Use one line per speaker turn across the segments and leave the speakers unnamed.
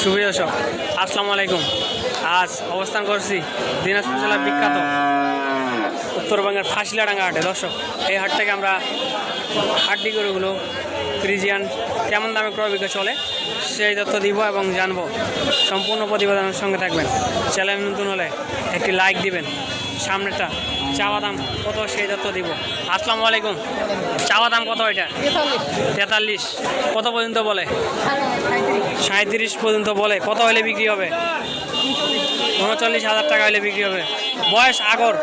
সুপ্রিয় দর্শক, আসসালামু আলাইকুম। আজ অবস্থান করছি দিনাজপুর জেলার বিখ্যাত উত্তরবঙ্গের ফাঁসিলাডাঙ্গা হাটে। দর্শক, এই হাট থেকে আমরা হাড্ডি গরুগুলো ফ্রিজিয়ান কেমন দামে ক্রয় বিক্রয় চলে সেই তথ্য দিব এবং জানবো। সম্পূর্ণ প্রতিবেদনের সঙ্গে থাকবেন। চ্যানেল নতুন হলে একটি লাইক দিবেন। সামনেটা চাওয়া দাম কত সেই তথ্য দিব। আসসালামু আলাইকুম। চাওয়া দাম কত? এটা 43। কত পর্যন্ত বলে? 37 পর্যন্ত বলে। কত হলে বিক্রি হবে? 39,000 টাকা হলে বিক্রি হবে। বয়স আগর।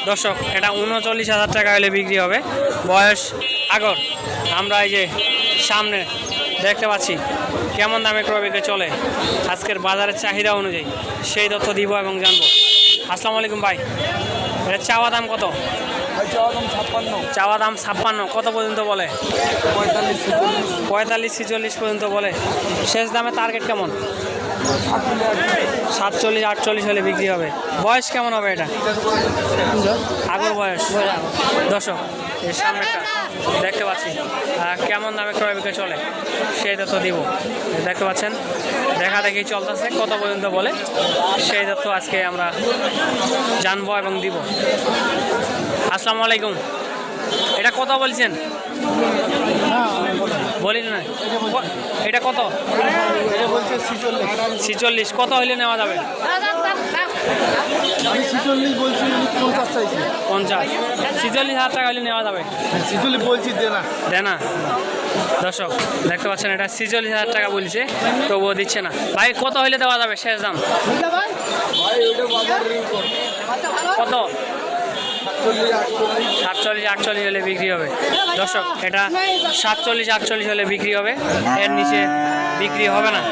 দর্শক, এটা 39,000 টাকা হলে বিক্রি হবে। বয়স আগর। আমরা এই যে সামনে দেখতে পাচ্ছি কেমন দামে ক্রয় বিক্রয় চলে আজকের বাজারের চাহিদা অনুযায়ী সেই তথ্য দিব এবং জানবো। আসসালামু আলাইকুম ভাই, এটা চাওয়া দাম কত? চাওয়া দাম 56। কত পর্যন্ত বলে? 45-46 পর্যন্ত বলে। শেষ দামে টার্গেট কেমন? 47-48 হলে বিক্রি হবে। বয়স কেমন হবে এটা? আগর বয়স। দর্শক, এই সামনেটা দেখতে পাচ্ছি কেমন দামে ক্রয় বিক্রয় চলে সেই তথ্য দিব। দেখতে পাচ্ছেন দেখা দেখি চলতেছে, কত পর্যন্ত বলে সেই তথ্য আজকে আমরা জানবো এবং দিব। আসসালামু আলাইকুম। এটা কত বলছেন? বলি না, এটা কত? 46। কত হইলে নেওয়া যাবে? 50। 46,000 টাকা হইলে নেওয়া যাবে। দেনা। দর্শক, দেখতে পাচ্ছেন এটা 46,000 টাকা বলছে, তবুও দিচ্ছে না। ভাই কত হইলে দেওয়া যাবে শেষ দাম? কত? 47-48 হলে বিক্রি হবে। দর্শক, এটা 47-48 হলে বিক্রি হবে। এর নিচে বিক্রি হবে না।